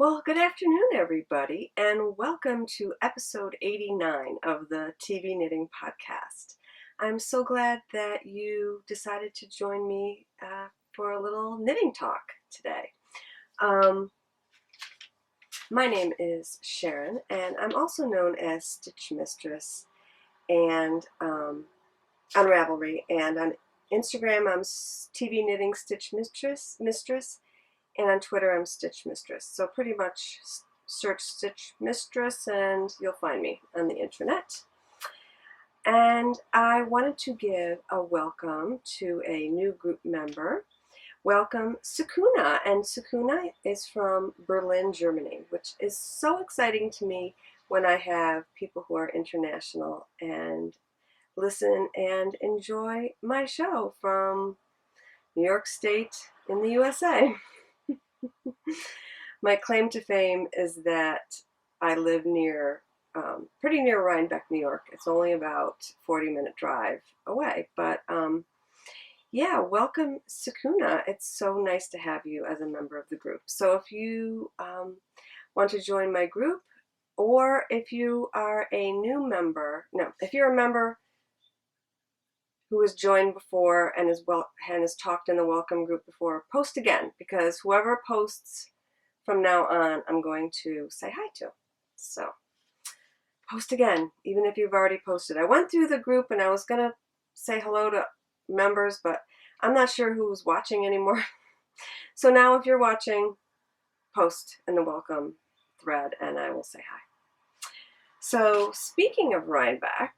Well, good afternoon, everybody, and welcome to episode 89 of the TV Knitting Podcast. I'm so glad that you decided to join me for a little knitting talk today. My name is Sharon, and I'm also known as Stitch Mistress and on Ravelry, and on Instagram I'm TV Knitting Stitch Mistress, and on Twitter I'm Stitch Mistress. So pretty much search Stitch Mistress and you'll find me on the internet. And I wanted to give a welcome to a new group member. Welcome Sakuna, and Sakuna is from Berlin, Germany, which is so exciting to me when I have people who are international and listen and enjoy my show from New York State in the USA. My claim to fame is that I live pretty near Rhinebeck, New York. It's only about 40-minute drive away. But yeah, welcome Sakuna. It's so nice to have you as a member of the group. So if you want to join my group, or if you are a new member, if you're a member who has joined before and has talked in the welcome group before, post again, because whoever posts from now on, I'm going to say hi to. So post again, even if you've already posted. I went through the group and I was going to say hello to members, but I'm not sure who's watching anymore. So now if you're watching, post in the welcome thread and I will say hi. So speaking of Rhinebeck,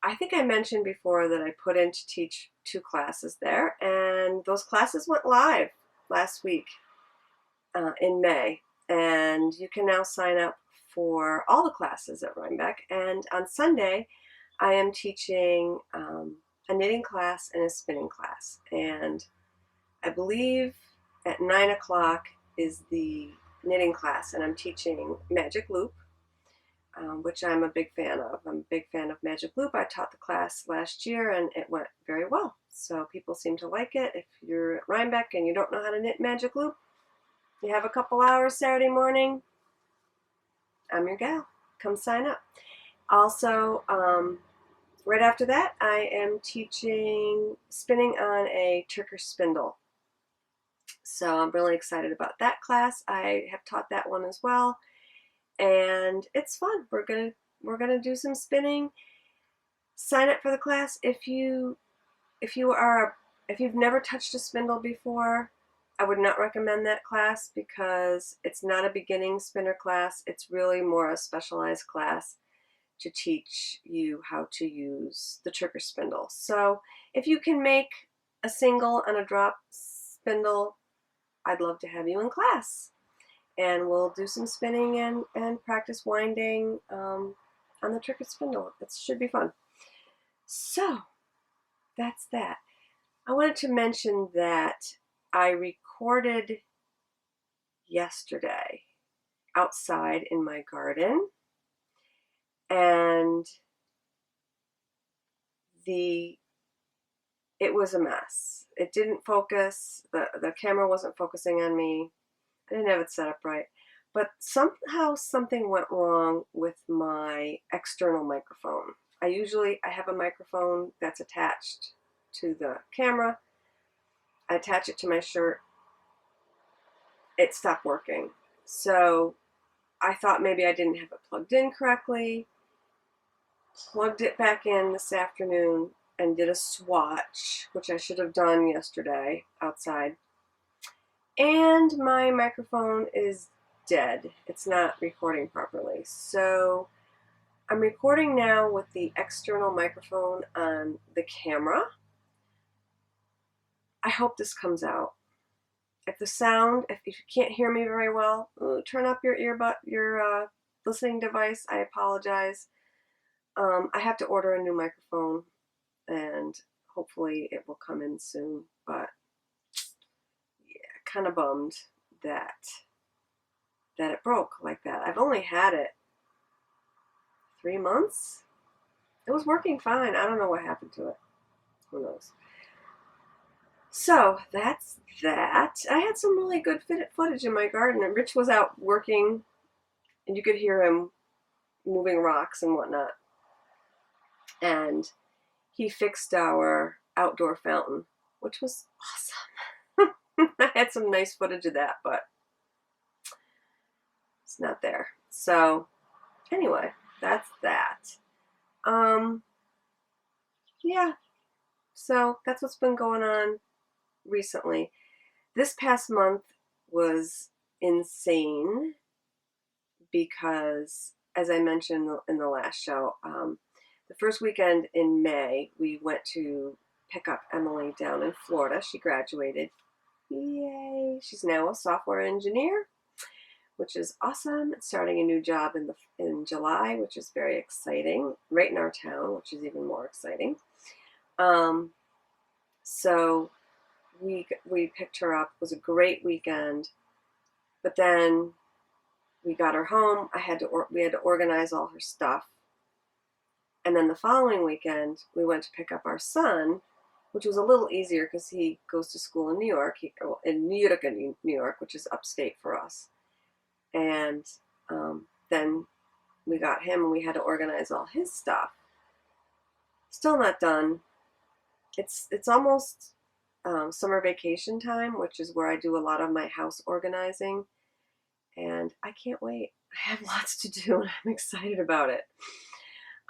I think I mentioned before that I put in to teach 2 classes there, and those classes went live last week in May, and you can now sign up for all the classes at Rhinebeck. And on Sunday, I am teaching a knitting class and a spinning class, and I believe at 9 o'clock is the knitting class, and I'm teaching Magic Loop, which I'm a big fan of. I'm a big fan of Magic Loop. I taught the class last year and it went very well. So people seem to like it. If you're at Rhinebeck and you don't know how to knit Magic Loop, you have a couple hours Saturday morning, I'm your gal. Come sign up. Also, right after that, I am teaching spinning on a Turkish spindle. So I'm really excited about that class. I have taught that one as well. And it's fun. We're gonna do some spinning. Sign up for the class if you've never touched a spindle before. I would not recommend that class because it's not a beginning spinner class. It's really more a specialized class to teach you how to use the Turkish spindle. So if you can make a single and a drop spindle, I'd love to have you in class. And we'll do some spinning and practice winding on the Turkish spindle. It should be fun. So that's that. I wanted to mention that I recorded yesterday outside in my garden, and it was a mess. It didn't focus. The camera wasn't focusing on me. I didn't have it set up right, but somehow something went wrong with my external microphone. I have a microphone that's attached to the camera. I attach it to my shirt. It stopped working. So I thought maybe I didn't have it plugged in correctly. Plugged it back in this afternoon and did a swatch, which I should have done yesterday outside. And my microphone is dead. It's not recording properly. So I'm recording now with the external microphone on the camera. I hope this comes out. If you can't hear me very well, turn up your listening device. I apologize. I have to order a new microphone and hopefully it will come in soon, but kind of bummed that it broke like that. I've only had it 3 months. It was working fine. I don't know what happened to it. Who knows? So that's that. I had some really good footage in my garden, and Rich was out working, and you could hear him moving rocks and whatnot. And he fixed our outdoor fountain, which was awesome. I had some nice footage of that, but it's not there. So anyway, that's that. Yeah, so that's what's been going on recently. This past month was insane because, as I mentioned in the last show, the first weekend in May, we went to pick up Emily down in Florida. She graduated. Yay! She's now a software engineer, which is awesome. Starting a new job in July, which is very exciting, right in our town, which is even more exciting. So we picked her up. It was a great weekend, but then we got her home. We had to organize all her stuff, and then the following weekend we went to pick up our son, which was a little easier because he goes to school in New York, in Utica, New York, which is upstate for us. And then we got him, and we had to organize all his stuff. Still not done. It's almost summer vacation time, which is where I do a lot of my house organizing, and I can't wait. I have lots to do, and I'm excited about it.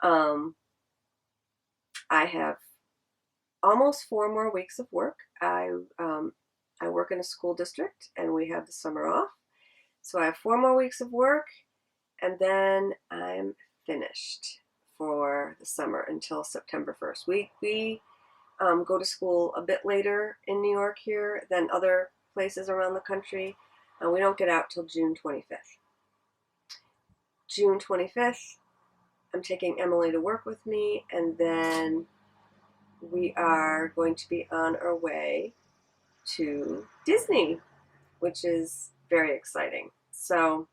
I have almost 4 more weeks of work. I work in a school district, and we have the summer off, so I have 4 more weeks of work, and then I'm finished for the summer until September 1st. We go to school a bit later in New York here than other places around the country, and we don't get out till June 25th. June 25th, I'm taking Emily to work with me, and then we are going to be on our way to Disney, which is very exciting. So,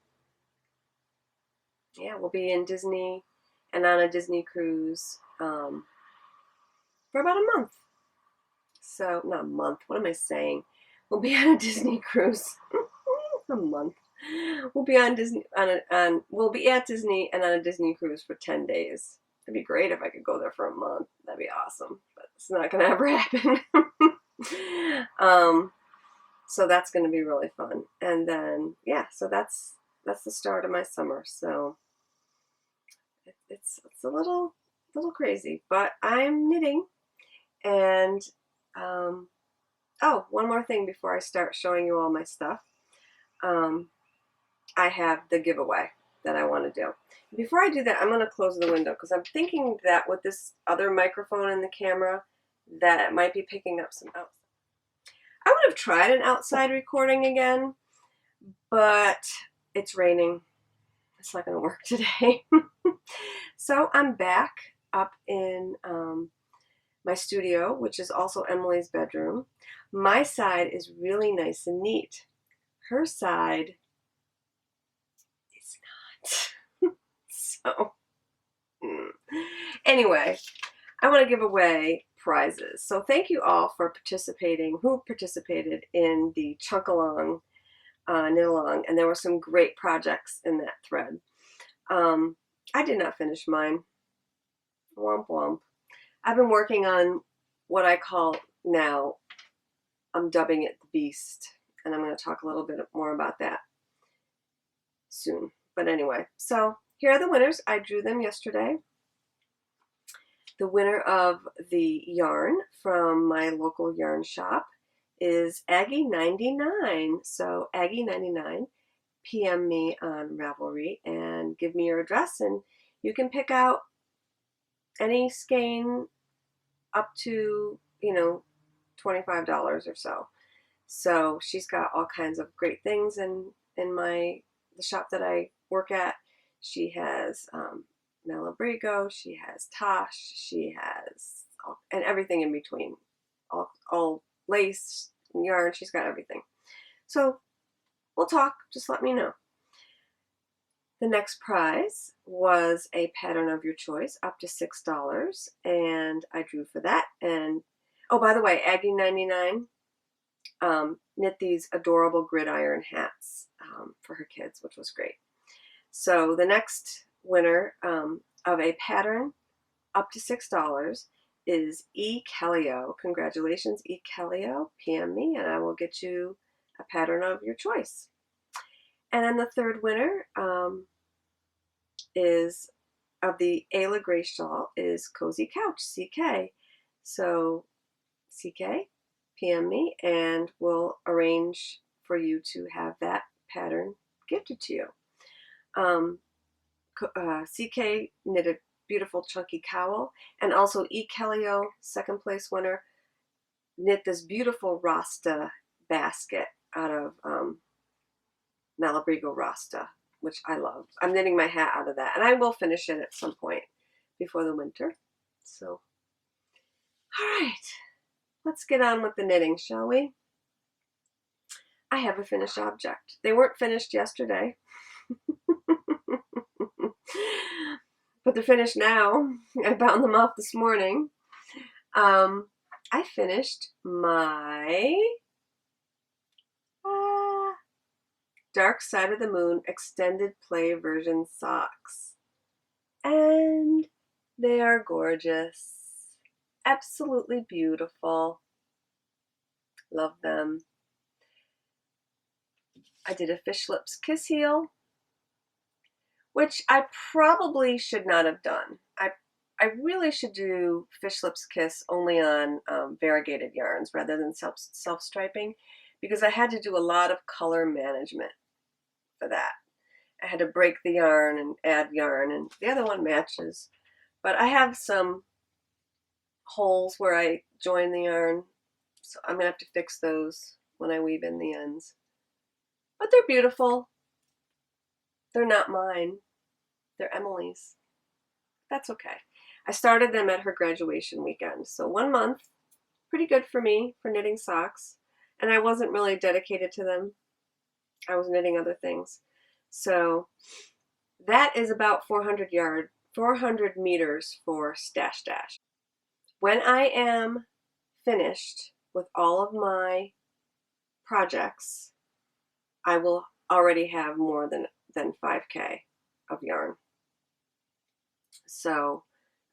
yeah, we'll be in Disney and on a Disney cruise for about a month. So, not a month, what am I saying? We'll be on a Disney cruise. A month. We'll be on Disney we'll be at Disney and on a Disney cruise for 10 days. It'd be great if I could go there for a month. That'd be awesome, but it's not gonna ever happen. So that's gonna be really fun. And then yeah, so that's the start of my summer. So it's a little crazy, but I'm knitting. And oh, one more thing before I start showing you all my stuff. I have the giveaway that I want to do. Before I do that, I'm going to close the window because I'm thinking that with this other microphone and the camera that it might be picking up some outside. I would have tried an outside recording again, but it's raining. It's not going to work today. So I'm back up in my studio, which is also Emily's bedroom. My side is really nice and neat. Her side is not. So, anyway, I want to give away prizes. So thank you all for who participated in the Chunk Along, Knit Along, and there were some great projects in that thread. I did not finish mine. Womp womp. I've been working on what I call now, I'm dubbing it the Beast, and I'm going to talk a little bit more about that soon. But anyway, so here are the winners. I drew them yesterday. The winner of the yarn from my local yarn shop is Aggie99. So Aggie99, PM me on Ravelry and give me your address, and you can pick out any skein up to, $25 or so. So she's got all kinds of great things in the shop that I work at. She has Malabrigo, she has Tosh, she has and everything in between. All lace, yarn, she's got everything. So we'll talk, just let me know. The next prize was a pattern of your choice, up to $6, and I drew for that. And oh, by the way, Aggie99, knit these adorable gridiron hats for her kids, which was great. So the next winner of a pattern up to $6 is E. Kellio. Congratulations, E. Kellio. PM me and I will get you a pattern of your choice. And then the third winner is of the Ayla Gray shawl is Cozy Couch, CK. So CK, PM me and we'll arrange for you to have that pattern gifted to you. CK knitted beautiful chunky cowl, and also E. Kellio, second place winner, knit this beautiful Rasta basket out of Malabrigo Rasta, which I love. I'm knitting my hat out of that, and I will finish it at some point before the winter. So, all right, let's get on with the knitting, shall we? I have a finished object. They weren't finished yesterday. But they're finished now. I bound them off this morning. I finished my Dark Side of the Moon extended play version socks. And they are gorgeous. Absolutely beautiful. Love them. I did a fish lips kiss heel, which I probably should not have done. I really should do fish lips kiss only on variegated yarns rather than self-striping, because I had to do a lot of color management for that. I had to break the yarn and add yarn, and the other one matches. But I have some holes where I join the yarn, so I'm going to have to fix those when I weave in the ends. But they're beautiful. They're not mine. They're Emily's. That's okay. I started them at her graduation weekend. So 1 month, pretty good for me for knitting socks. And I wasn't really dedicated to them. I was knitting other things. So that is about 400 meters for Stashdown. When I am finished with all of my projects, I will already have more than 5K of yarn. So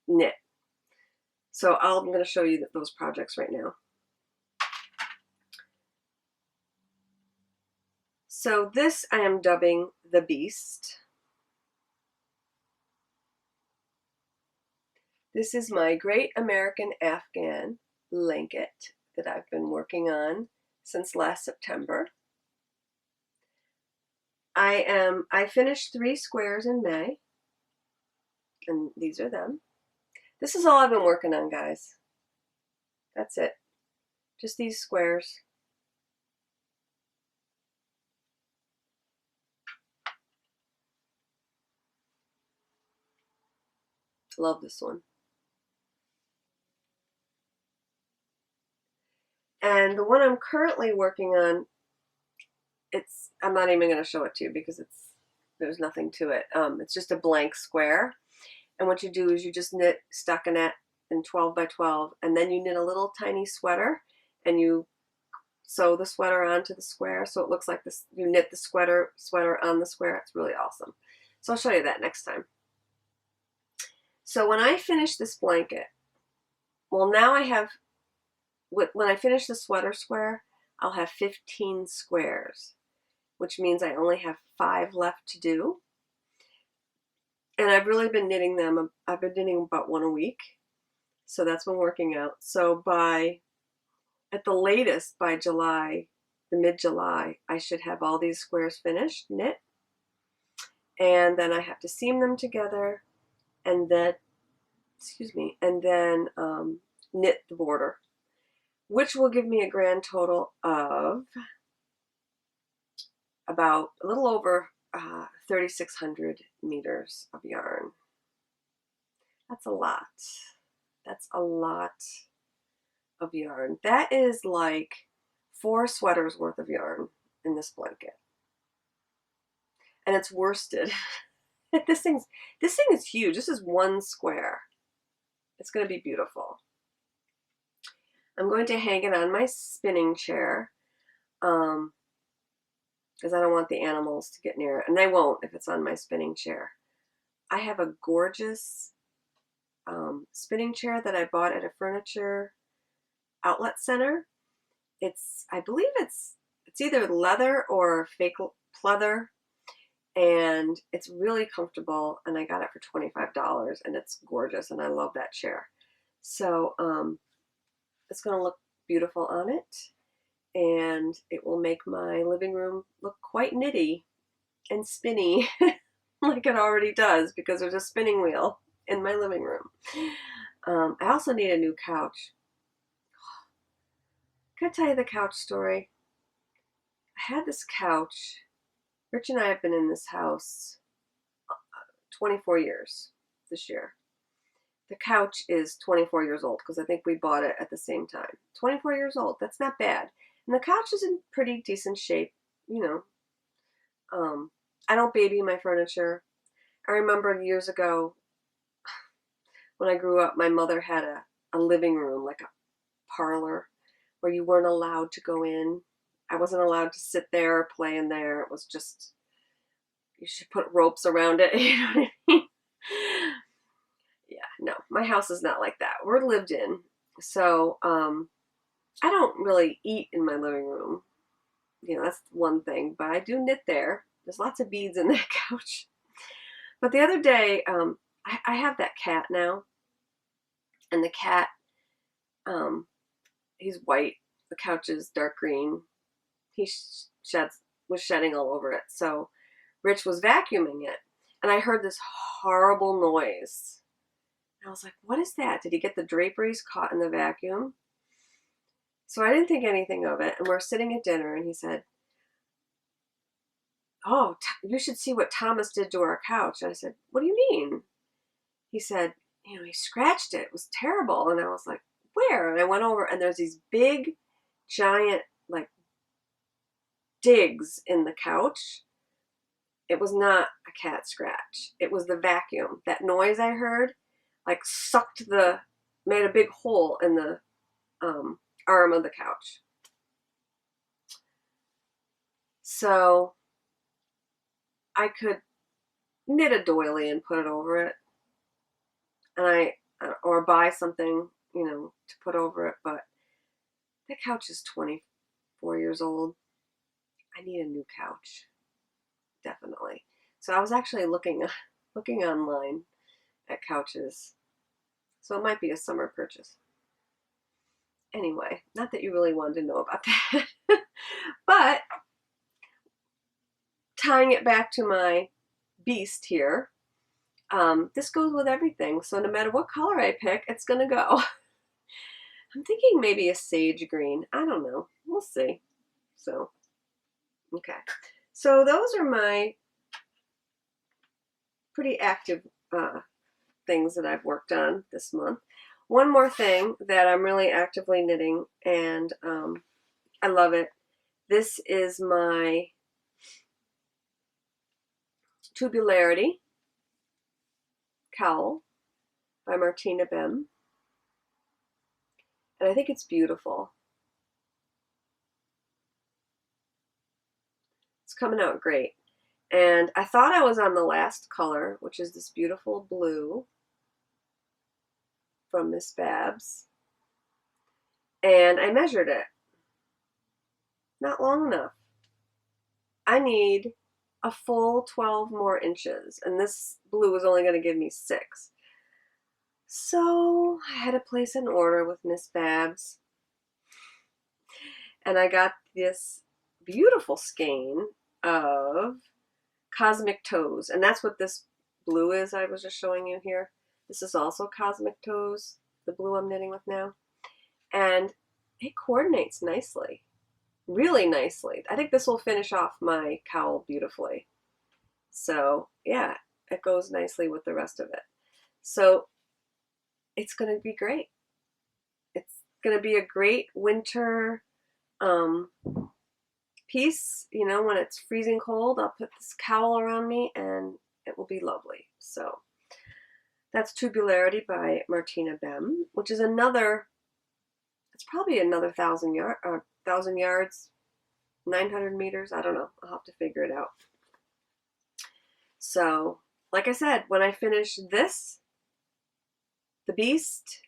knit. So I'm going to show you those projects right now. So this I am dubbing the Beast. This is my Great American Afghan blanket that I've been working on since last September. I finished 3 squares in May, and these are them. This is all I've been working on, guys. That's it. Just these squares. Love this one. And the one I'm currently working on, I'm not even going to show it to you because there's nothing to it. It's just a blank square. And what you do is you just knit stockinette in 12 by 12, and then you knit a little tiny sweater, and you sew the sweater onto the square, so it looks like this. You knit the sweater on the square. It's really awesome. So I'll show you that next time. So when I finish this blanket, well, now I have, when I finish the sweater square, I'll have 15 squares, which means I only have 5 left to do. And I've really been knitting them. I've been knitting about 1 a week. So that's been working out. So at the latest, by July, the mid-July, I should have all these squares finished, knit. And then I have to seam them together and then, knit the border, which will give me a grand total of about a little over 3,600 meters of yarn. That's a lot. That's a lot of yarn. That is like 4 sweaters worth of yarn in this blanket. And it's worsted. This thing is huge. This is 1 square. It's going to be beautiful. I'm going to hang it on my spinning chair. because I don't want the animals to get near it, and they won't if it's on my spinning chair. I have a gorgeous spinning chair that I bought at a furniture outlet center. I believe it's either leather or fake pleather, and it's really comfortable, and I got it for $25, and it's gorgeous, and I love that chair. So it's going to look beautiful on it, and it will make my living room look quite knitty and spinny like it already does, because there's a spinning wheel in my living room. I also need a new couch. Can I tell you the couch story? I had this couch. Rich and I have been in this house 24 years this year. The couch is 24 years old because I think we bought it at the same time. 24 years old, that's not bad. And the couch is in pretty decent shape, you know. I don't baby my furniture. I remember years ago when I grew up, my mother had a living room, like a parlor, where you weren't allowed to go in. I wasn't allowed to sit there or play in there. It was just, you should put ropes around it. You know what I mean? Yeah, no, my house is not like that. We're lived in. So I don't really eat in my living room. You know, that's one thing. But I do knit there. There's lots of beads in that couch. But the other day, I have that cat now. And the cat, he's white. The couch is dark green. He was shedding all over it. So Rich was vacuuming it. And I heard this horrible noise. And I was like, what is that? Did he get the draperies caught in the vacuum? So I didn't think anything of it. And we're sitting at dinner, and he said, oh, you should see what Thomas did to our couch. And I said, what do you mean? He said, you know, he scratched it. It was terrible. And I was like, where? And I went over, and there's these big, giant, like, digs in the couch. It was not a cat scratch. It was the vacuum. That noise I heard, like, made a big hole in the arm of the couch. So I could knit a doily and put it over it, and or buy something, you know, to put over it. But that couch is 24 years old. I need a new couch, definitely. So I was actually looking online at couches. So it might be a summer purchase. Anyway, not that you really wanted to know about that. But tying it back to my beast here, this goes with everything. So no matter what color I pick, it's going to go. I'm thinking maybe a sage green. I don't know. We'll see. So, okay. So those are my pretty active things that I've worked on this month. One more thing that I'm really actively knitting, and I love it. This is my Tubularity cowl by Martina Bem. And I think it's beautiful. It's coming out great. And I thought I was on the last color, which is this beautiful blue from Miss Babs. And I measured it. Not long enough. I need a full 12 more inches. And this blue is only going to give me 6. So I had to place an order with Miss Babs. And I got this beautiful skein of Cosmic Toes. And that's what this blue is I was just showing you here. This is also Cosmic Toes, the blue I'm knitting with now. And it coordinates nicely. Really nicely. I think this will finish off my cowl beautifully. So yeah, it goes nicely with the rest of it. So it's going to be great. It's going to be a great winter piece. You know, when it's freezing cold, I'll put this cowl around me and it will be lovely. So that's Tubularity by Martina Bem, which is it's probably another 1,000 yards, 900 meters. I don't know. I'll have to figure it out. So, like I said, when I finish this, the beast,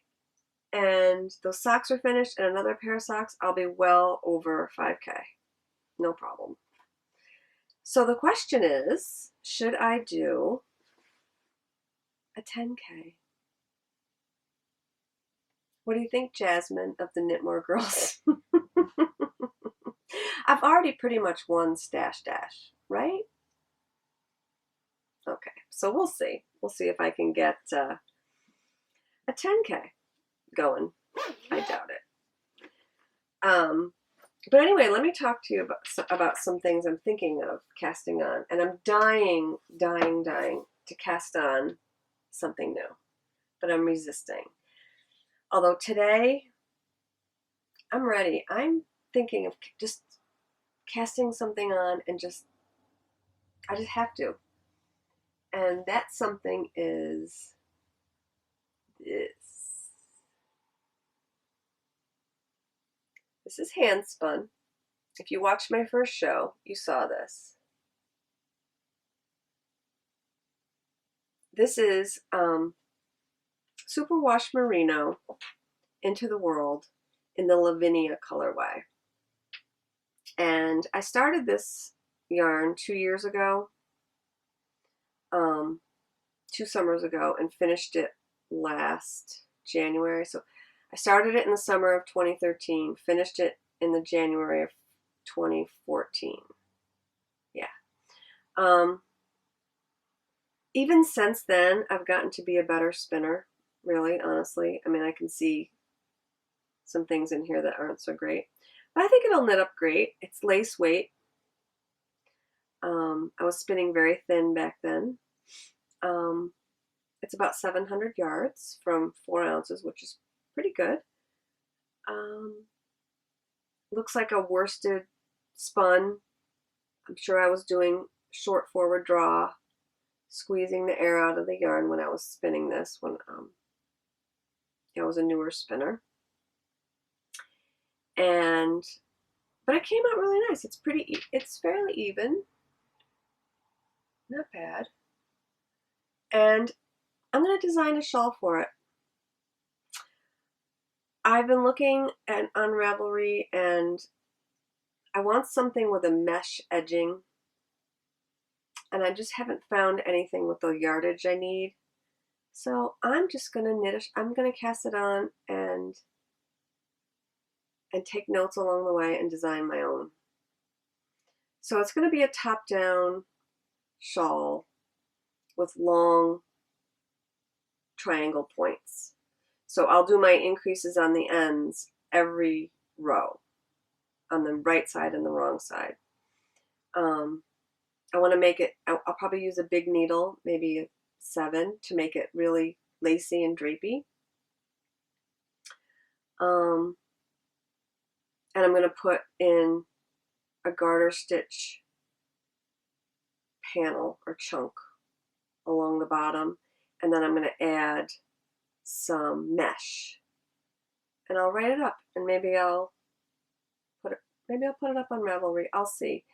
and those socks are finished, and another pair of socks, I'll be well over 5K. No problem. So the question is, should I do a 10K? What do you think, Jasmine of the Knitmore Girls? I've already pretty much won Stash Dash, right? Okay, so we'll see. We'll see if I can get a 10K going. I doubt it. But anyway, let me talk to you about some things I'm thinking of casting on. And I'm dying to cast on something new. But I'm resisting. Although today, I'm ready. I'm thinking of just casting something on and I just have to. And that something is this. This is hand spun. If you watched my first show, you saw this. This is Superwash Merino Into the World in the Lavinia colorway. And I started this yarn 2 years ago, 2 summers ago, and finished it last January. So I started it in the summer of 2013, finished it in the January of 2014. Yeah. Even since then, I've gotten to be a better spinner, really, honestly. I mean, I can see some things in here that aren't so great. But I think it'll knit up great. It's lace weight. I was spinning very thin back then. It's about 700 yards from 4 ounces, which is pretty good. Looks like a worsted spun. I'm sure I was doing short forward draw, squeezing the air out of the yarn when I was spinning this, when I was a newer spinner. But it came out really nice. It's fairly even. Not bad. And I'm going to design a shawl for it. I've been looking at on Ravelry, and I want something with a mesh edging. And I just haven't found anything with the yardage I need. So I'm just going to knit I'm going to cast it on and take notes along the way and design my own. So it's going to be a top-down shawl with long triangle points. So I'll do my increases on the ends every row, on the right side and the wrong side. I want to make it, I'll probably use a big needle, maybe a 7, to make it really lacy and drapey. And I'm going to put in a garter stitch panel or chunk along the bottom, and then I'm going to add some mesh, and I'll write it up, and maybe I'll put it up on Ravelry. I'll see,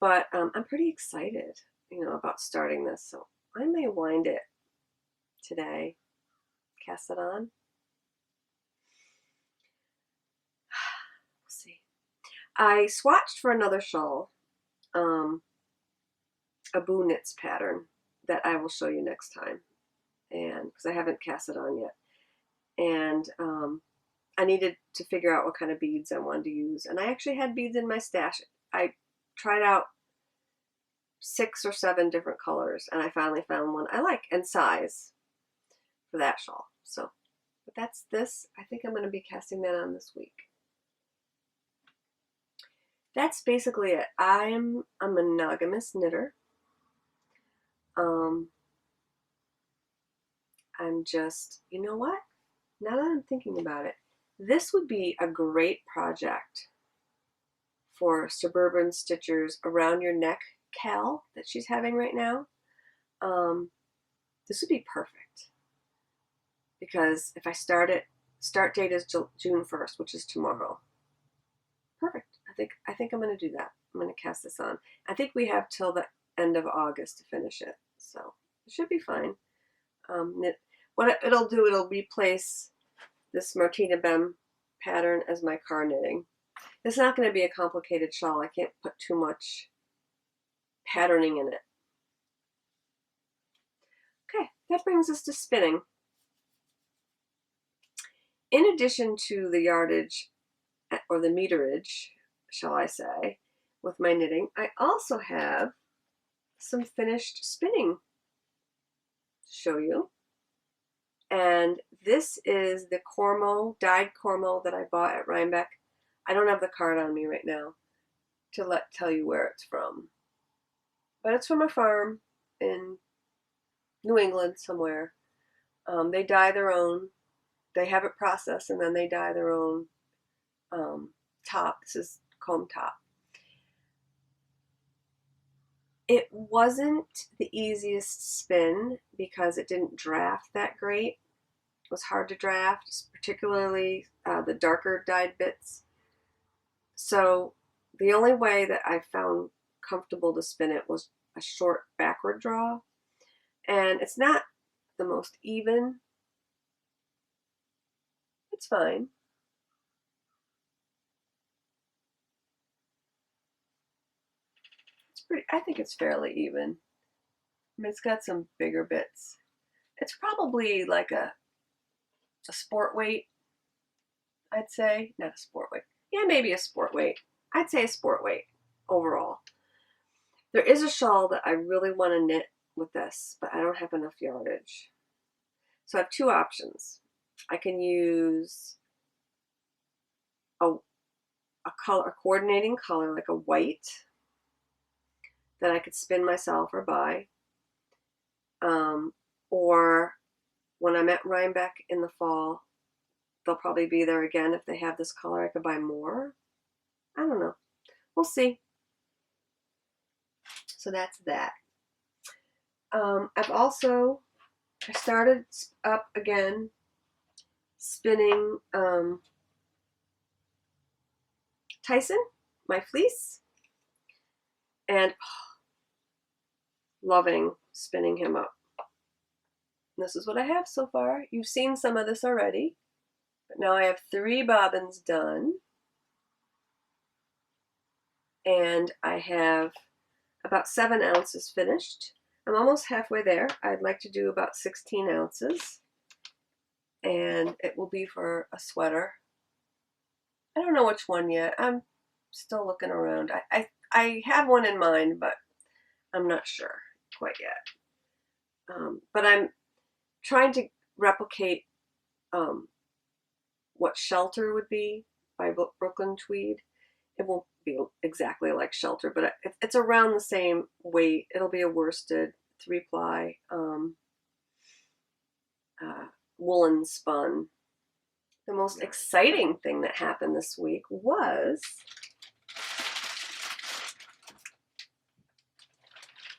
but I'm pretty excited, about starting this. So I may wind it today, cast it on. We'll see. I swatched for another shawl, a Boo Knits pattern that I will show you next time, and because I haven't cast it on yet, and I needed to figure out what kind of beads I wanted to use, and I actually had beads in my stash. I tried out 6 or 7 different colors, and I finally found one I like and size for that shawl. So, but that's this. I think I'm going to be casting that on this week. That's basically it. I'm a monogamous knitter. I'm just, you know what? Now that I'm thinking about it, this would be a great project for Suburban Stitchers Around Your Neck Cal that she's having right now. This would be perfect, because if I start date is June 1st, which is tomorrow. Perfect. I think I'm going to do that. I'm going to cast this on. I think we have till the end of August to finish it, so it should be fine. What it'll do, it'll replace this Martina Bem pattern as my car knitting. It's not going to be a complicated shawl. I can't put too much patterning in it. Okay, that brings us to spinning. In addition to the yardage, or the meterage, shall I say, with my knitting, I also have some finished spinning to show you. And this is the Cormo, dyed Cormo that I bought at Rhinebeck. I don't have the card on me right now to tell you where it's from. But it's from a farm in New England somewhere. They dye their own. They have it processed and then they dye their own top. This is comb top. It wasn't the easiest spin because it didn't draft that great. It was hard to draft, particularly the darker dyed bits. So the only way that I found comfortable to spin it was a short backward draw. And it's not the most even. It's fine. I think it's fairly even. I mean, it's got some bigger bits. It's probably like a sport weight, I'd say. Not a sport weight. Yeah, maybe a sport weight. I'd say a sport weight overall. There is a shawl that I really want to knit with this, but I don't have enough yardage. So I have two options. I can use a coordinating color, like a white, that I could spin myself or buy. Or when I'm at Rhinebeck in the fall, they'll probably be there again. If they have this color, I could buy more. I don't know. We'll see. So that's that. I started up again spinning Tyson, my fleece, and loving spinning him up. And this is what I have so far. You've seen some of this already, but now I have 3 bobbins done, and I have about 7 ounces finished. I'm almost halfway there. I'd like to do about 16 ounces, and it will be for a sweater. I don't know which one yet. I'm still looking around. I have one in mind, but I'm not sure quite yet. But I'm trying to replicate what Shelter would be by Brooklyn Tweed. It won't be exactly like Shelter, but it's around the same weight. It'll be a worsted 3-ply woolen spun. The most exciting thing that happened this week was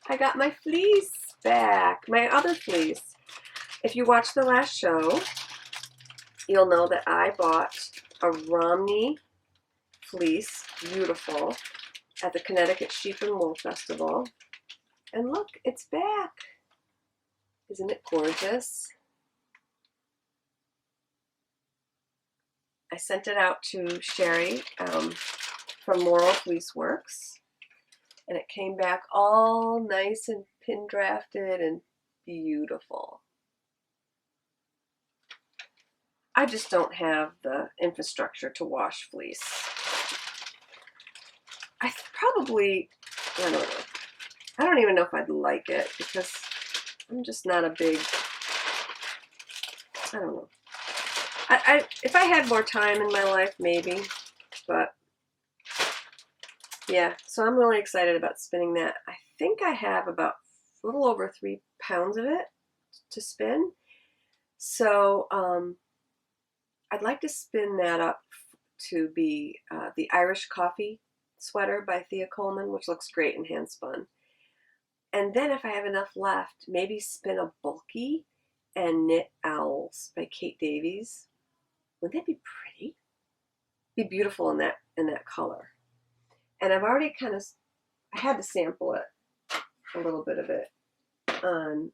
I got my fleece back, my other fleece. If you watched the last show, you'll know that I bought a Romney fleece, beautiful, at the Connecticut Sheep and Wool Festival. And look, it's back. Isn't it gorgeous? I sent it out to Sherry from Moral Fleece Works, and it came back all nice and pin drafted and beautiful. I just don't have the infrastructure to wash fleece. I don't know. I don't even know if I'd like it because I'm just not a big, I don't know. If I had more time in my life, maybe, but yeah, so I'm really excited about spinning that. I think I have about a little over 3 pounds of it to spin. So I'd like to spin that up to be the Irish Coffee sweater by Thea Coleman, which looks great in hand spun. And then if I have enough left, maybe spin a bulky and knit Owls by Kate Davies. Wouldn't that be pretty? Be beautiful in that color. And I've already I had to sample it, a little bit of it, on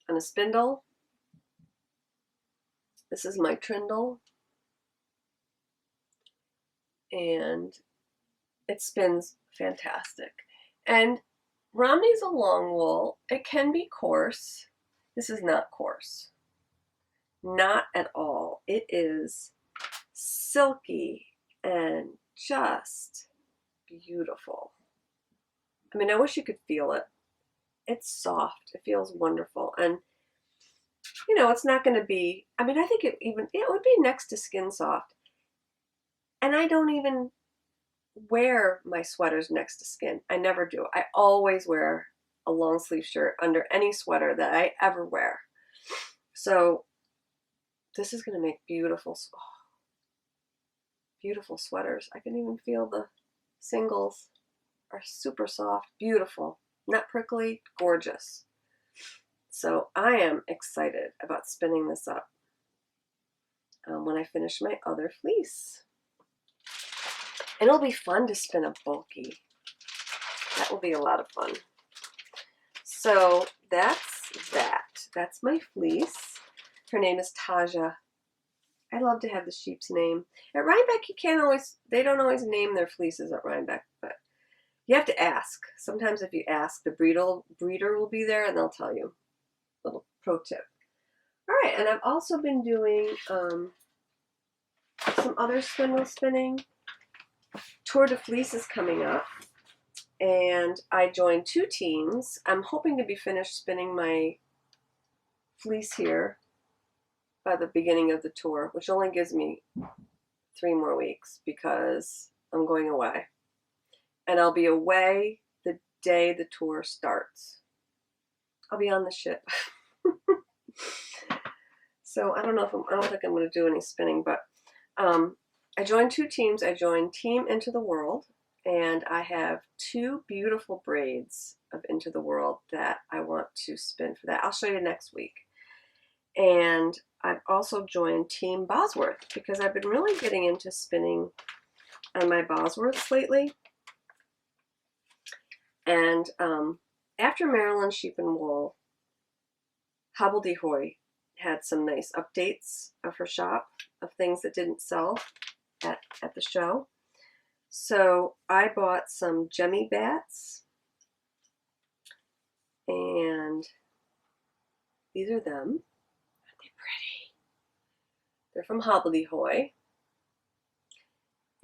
a spindle. This is my trindle, and it spins fantastic. And Romney's a long wool. It can be coarse. This is not coarse. Not at all. It is silky and just beautiful. I mean, I wish you could feel it. It's soft. It feels wonderful. And, you know, it's not going to be, I mean, I think it would be next to skin soft. And I don't even wear my sweaters next to skin. I never do. I always wear a long sleeve shirt under any sweater that I ever wear. So this is going to make beautiful sweaters. I can even feel the singles are super soft, beautiful, not prickly, gorgeous. So I am excited about spinning this up when I finish my other fleece. And it'll be fun to spin a bulky. That will be a lot of fun. So that's that. That's my fleece. Her name is Taja. I love to have the sheep's name. At Rhinebeck, they don't always name their fleeces at Rhinebeck, but you have to ask. Sometimes if you ask, the breeder will be there and they'll tell you. Little pro tip. All right, and I've also been doing some other spindle spinning. Tour de Fleece is coming up, and I joined 2 teams. I'm hoping to be finished spinning my fleece here by the beginning of the tour, which only gives me 3 more weeks because I'm going away. And I'll be away the day the tour starts. I'll be on the ship. So I don't think I'm going to do any spinning, but I joined 2 teams. I joined Team Into the World, and I have 2 beautiful braids of Into the World that I want to spin for that. I'll show you next week. And I've also joined Team Bosworth because I've been really getting into spinning on my Bosworths lately. And after Maryland Sheep and Wool, Hobbledehoy had some nice updates of her shop of things that didn't sell at the show. So I bought some Gemmy bats, and these are them. Aren't they pretty? They're from Hobbledehoy,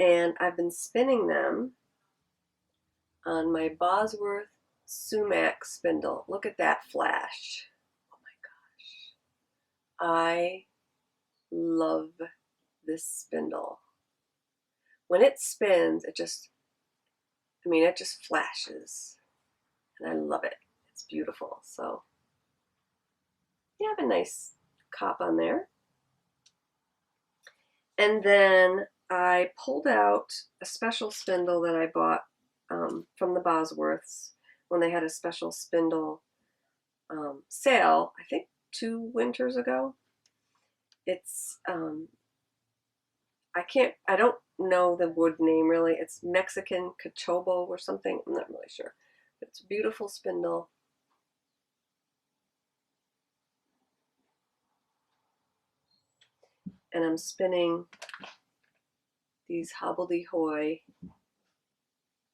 and I've been spinning them on my Bosworth sumac spindle. Look at that flash. Oh my gosh. I love this spindle. When it spins, it just flashes. And I love it. It's beautiful. So you have a nice cop on there. And then I pulled out a special spindle that I bought from the Bosworths when they had a special spindle sale, I think 2 winters ago. It's I don't know the wood name really. It's Mexican Cachobo or something. I'm not really sure. But it's a beautiful spindle. And I'm spinning these Hobbledehoy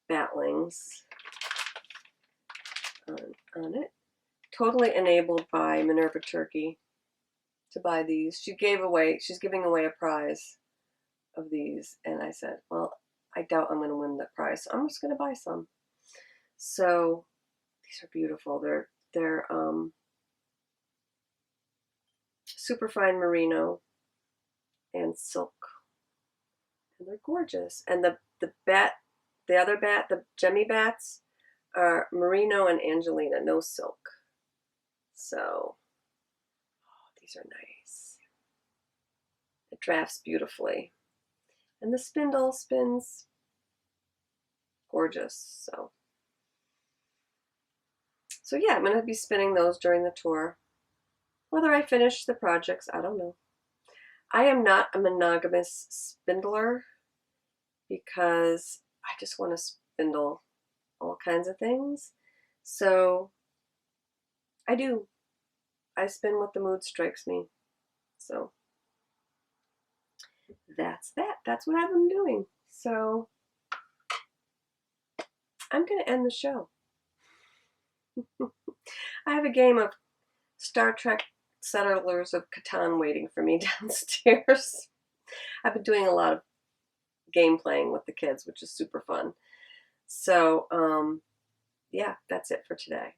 batlings on it. Totally enabled by Minerva Turkey to buy these. She's giving away a prize of these, and I said, well, I doubt I'm going to win the prize, so I'm just going to buy some. So these are beautiful. They're super fine merino and silk, and they're gorgeous. And the other bat, the Gemmy bats, are merino and Angelina, no silk. So these are nice. It drafts beautifully. And the spindle spins gorgeous. So yeah, I'm going to be spinning those during the tour. Whether I finish the projects, I don't know. I am not a monogamous spindler because I just want to spindle all kinds of things. So I do. I spin what the mood strikes me. So that's that. That's what I've been doing. So I'm going to end the show. I have a game of Star Trek Settlers of Catan waiting for me downstairs. I've been doing a lot of game playing with the kids, which is super fun. So, yeah, that's it for today.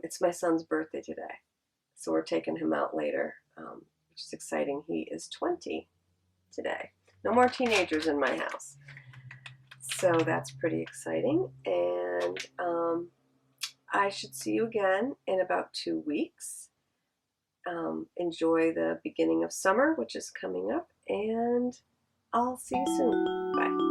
It's my son's birthday today, so we're taking him out later, which is exciting. He is 20 today. No more teenagers in my house. So that's pretty exciting. And I should see you again in about 2 weeks. Enjoy the beginning of summer, which is coming up, and I'll see you soon. Bye.